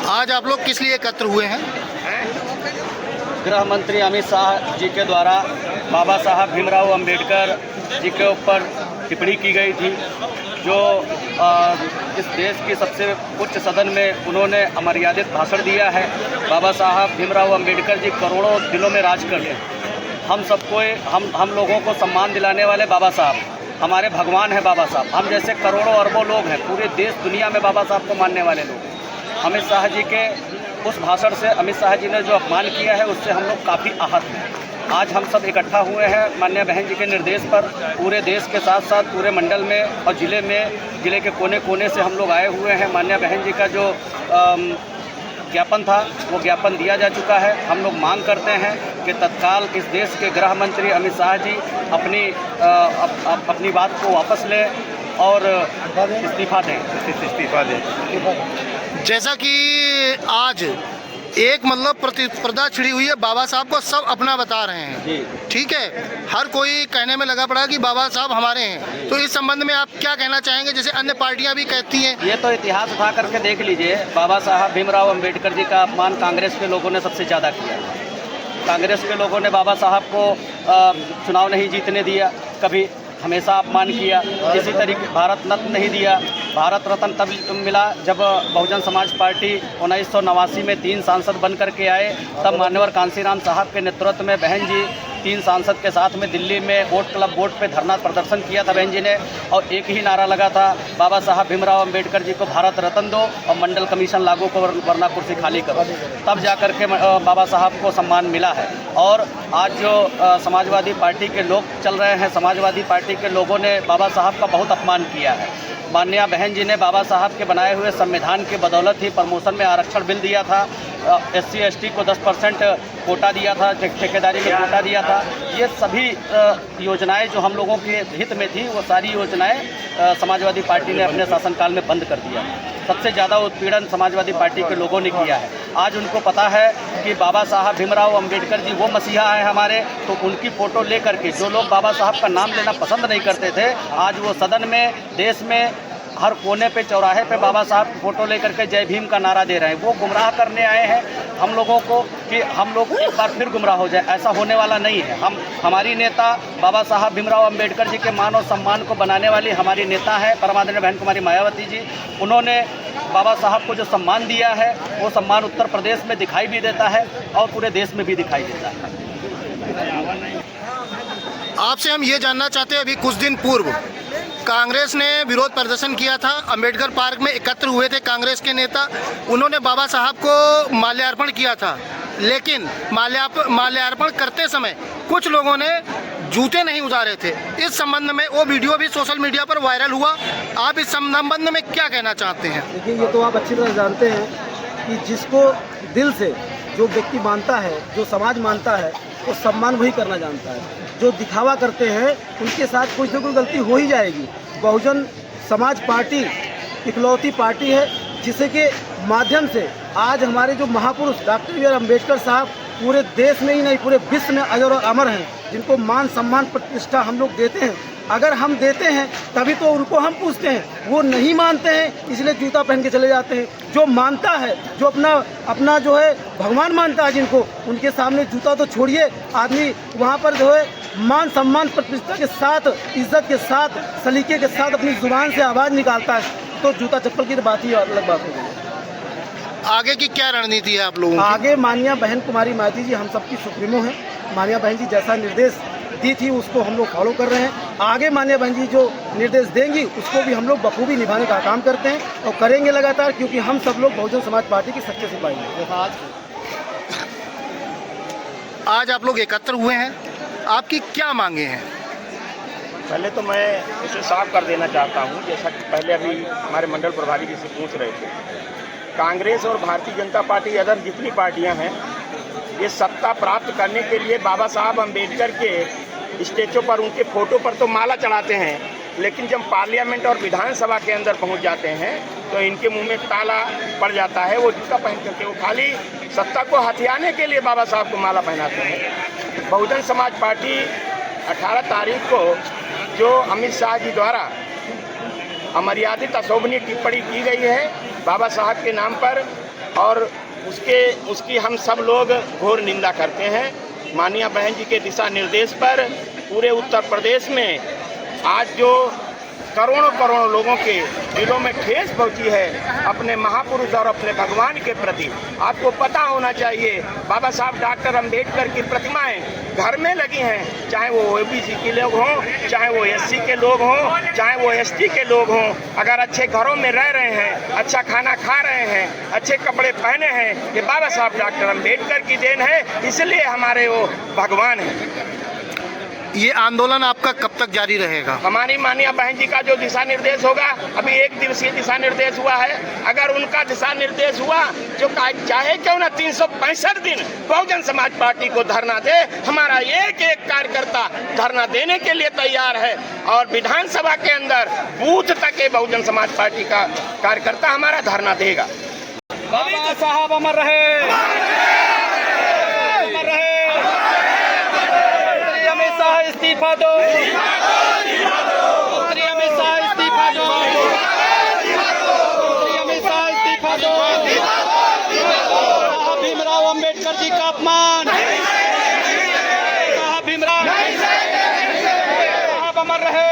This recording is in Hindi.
आज आप लोग किस लिए एकत्र हुए हैं? गृह मंत्री अमित शाह जी के द्वारा बाबा साहब भीमराव अंबेडकर जी के ऊपर टिप्पणी की गई थी, जो इस देश की सबसे उच्च सदन में उन्होंने अमर्यादित भाषण दिया है। बाबा साहब भीमराव अंबेडकर जी करोड़ों दिलों में राज करते हैं। हम सबको हम लोगों को सम्मान दिलाने वाले बाबा साहब हमारे भगवान हैं। बाबा साहब हम जैसे करोड़ों अरबों लोग हैं, पूरे देश दुनिया में बाबा साहब को मानने वाले लोग। अमित शाह जी के उस भाषण से, अमित शाह जी ने जो अपमान किया है, उससे हम लोग काफ़ी आहत हैं। आज हम सब इकट्ठा हुए हैं माननीय बहन जी के निर्देश पर। पूरे देश के साथ साथ पूरे मंडल में और ज़िले के कोने कोने से हम लोग आए हुए हैं। माननीय बहन जी का जो ज्ञापन था वो ज्ञापन दिया जा चुका है। हम लोग मांग करते हैं कि तत्काल इस देश के गृह मंत्री अमित शाह जी अपनी बात को वापस लें और इस्तीफा दें। जैसा कि आज एक मतलब प्रतिस्पर्धा छिड़ी हुई है, बाबा साहब को सब अपना बता रहे हैं जी। ठीक है, हर कोई कहने में लगा पड़ा कि बाबा साहब हमारे हैं। तो इस संबंध में आप क्या कहना चाहेंगे, जैसे अन्य पार्टियां भी कहती हैं? ये तो इतिहास उठा करके देख लीजिए। बाबा साहब भीमराव अंबेडकर जी का अपमान कांग्रेस के लोगों ने सबसे ज़्यादा किया। कांग्रेस के लोगों ने बाबा साहब को चुनाव नहीं जीतने दिया, कभी हमेशा अपमान किया। इसी तरीके भारत रत्न नहीं दिया। भारत रत्न तब मिला जब बहुजन समाज पार्टी 1989 में 3 सांसद बन करके आए। तब मान्यवर कांसीराम साहब के नेतृत्व में बहन जी 3 सांसद के साथ में दिल्ली में वोट क्लब बोर्ड पे धरना प्रदर्शन किया था बहन जी ने, और एक ही नारा लगा था, बाबा साहब भीमराव अंबेडकर जी को भारत रत्न दो और मंडल कमीशन लागू करो, वरना कुर्सी खाली करो। तब जाकर के बाबा साहब को सम्मान मिला है। और आज जो समाजवादी पार्टी के लोग चल रहे हैं, समाजवादी पार्टी के लोगों ने बाबा साहब का बहुत अपमान किया है। माननीय बहन जी ने बाबा साहब के बनाए हुए संविधान की बदौलत ही प्रमोशन में आरक्षण बिल दिया था, SC ST को 10% कोटा दिया था, ठेकेदारी में कोटा दिया था। ये सभी योजनाएं जो हम लोगों के हित में थी, वो सारी योजनाएं समाजवादी पार्टी ने अपने शासनकाल में बंद कर दिया। सबसे ज़्यादा उत्पीड़न समाजवादी पार्टी के लोगों ने किया है। आज उनको पता है कि बाबा साहब भीमराव अंबेडकर जी वो मसीहा है हमारे, तो उनकी फ़ोटो ले करके जो लोग बाबा साहब का नाम लेना पसंद नहीं करते थे, आज वो सदन में, देश में, हर कोने पे, चौराहे पे बाबा साहब की फ़ोटो लेकर के जय भीम का नारा दे रहे हैं। वो गुमराह करने आए हैं हम लोगों को कि हम लोग एक बार फिर गुमराह हो जाए। ऐसा होने वाला नहीं है। हमारी नेता बाबा साहब भीमराव अंबेडकर जी के मान और सम्मान को बनाने वाली हमारी नेता है परमादरणीय बहन कुमारी मायावती जी। उन्होंने बाबा साहब को जो सम्मान दिया है, वो सम्मान उत्तर प्रदेश में दिखाई भी देता है और पूरे देश में भी दिखाई देता है। आपसे हम ये जानना चाहते हैं, अभी कुछ दिन पूर्व कांग्रेस ने विरोध प्रदर्शन किया था, अंबेडकर पार्क में एकत्र हुए थे कांग्रेस के नेता। उन्होंने बाबा साहब को माल्यार्पण किया था, लेकिन माल्यार्पण करते समय कुछ लोगों ने जूते नहीं उतारे थे। इस संबंध में वो वीडियो भी सोशल मीडिया पर वायरल हुआ। आप इस संबंध में क्या कहना चाहते हैं? देखिए, ये तो आप अच्छी तरह जानते हैं कि जिसको दिल से जो व्यक्ति मानता है, जो समाज मानता है, वो सम्मान वही करना जानता है। जो दिखावा करते हैं उनके साथ कुछ न कुछ गलती हो ही जाएगी। बहुजन समाज पार्टी इकलौती पार्टी है जिसके माध्यम से आज हमारे जो महापुरुष डॉक्टर बी आर अम्बेडकर साहब पूरे देश में ही नहीं, पूरे विश्व में अजर और अमर हैं, जिनको मान सम्मान प्रतिष्ठा हम लोग देते हैं। अगर हम देते हैं तभी तो उनको हम पूछते हैं। वो नहीं मानते हैं इसलिए जूता पहन के चले जाते हैं। जो मानता है, जो अपना जो है भगवान मानता है जिनको, उनके सामने जूता तो छोड़िए, आदमी वहाँ पर जो है मान सम्मान प्रतिष्ठा के साथ, इज्जत के साथ, सलीके के साथ अपनी जुबान से आवाज़ निकालता है, तो जूता चप्पल की तो बात ही अलग बात हो गई। आगे की क्या रणनीति है आप लोगों की? आगे माननीय बहन कुमारी मायावती जी हम सबकी सुप्रीमो हैं। माननीय बहन जी जैसा निर्देश दी थी उसको हम लोग फॉलो कर रहे हैं। आगे माननीय बहन जी जो निर्देश देंगी उसको भी हम लोग बखूबी निभाने का काम करते हैं और करेंगे लगातार, क्योंकि हम सब लोग बहुजन समाज पार्टी के सच्चे सिपाही हैं। आज आप लोग एकत्र हुए हैं, आपकी क्या मांगे हैं? पहले तो मैं इसे साफ कर देना चाहता हूं, जैसा कि पहले अभी हमारे मंडल प्रभारी जी से पूछ रहे थे। कांग्रेस और भारतीय जनता पार्टी अदर जितनी पार्टियां हैं, ये सत्ता प्राप्त करने के लिए बाबा साहब अम्बेडकर के स्टेचों पर, उनके फोटो पर तो माला चढ़ाते हैं, लेकिन जब पार्लियामेंट और विधानसभा के अंदर पहुंच जाते हैं तो इनके मुंह में ताला पड़ जाता है। वो जूता पहन करके वो खाली सत्ता को हथियाने के लिए बाबा साहब को माला पहनाते हैं। बहुजन समाज पार्टी 18 तारीख को जो अमित शाह जी द्वारा अमर्यादित अशोभनीय टिप्पणी की गई है बाबा साहब के नाम पर, और उसकी हम सब लोग घोर निंदा करते हैं। माननीय बहन जी के दिशा निर्देश पर पूरे उत्तर प्रदेश में आज जो करोड़ों करोड़ों लोगों के दिलों में ठेस पहुंची है अपने महापुरुष और अपने भगवान के प्रति, आपको पता होना चाहिए बाबा साहब डॉक्टर अंबेडकर की प्रतिमाएं घर में लगी हैं, चाहे वो ओबीसी के लोग हों, चाहे वो एससी के लोग हों, चाहे वो एसटी के लोग हों। अगर अच्छे घरों में रह रहे हैं, अच्छा खाना खा रहे हैं, अच्छे कपड़े पहने हैं, ये बाबा साहब डॉक्टर अंबेडकर की देन है, इसलिए हमारे वो भगवान हैं। ये आंदोलन आपका कब तक जारी रहेगा? हमारी माननीय बहन जी का जो दिशा निर्देश होगा, अभी 1 दिवसीय दिशा निर्देश हुआ है, अगर उनका दिशा निर्देश हुआ जो चाहे क्यों ना 365 दिन बहुजन समाज पार्टी को धरना दे, हमारा एक एक कार्यकर्ता धरना देने के लिए तैयार है, और विधानसभा के अंदर बूथ तक के बहुजन समाज पार्टी का कार्यकर्ता हमारा धरना देगा। बाबा साहब अमर रहे, अमर रहे, हमेशा इस्तीफा दो, मंत्री हमेशा इस्तीफा दो, मंत्री हमेशा इस्तीफा दो। साहब भीमराव अंबेडकर जी का अपमान, साहब भीमराव, साहब अमर रहे।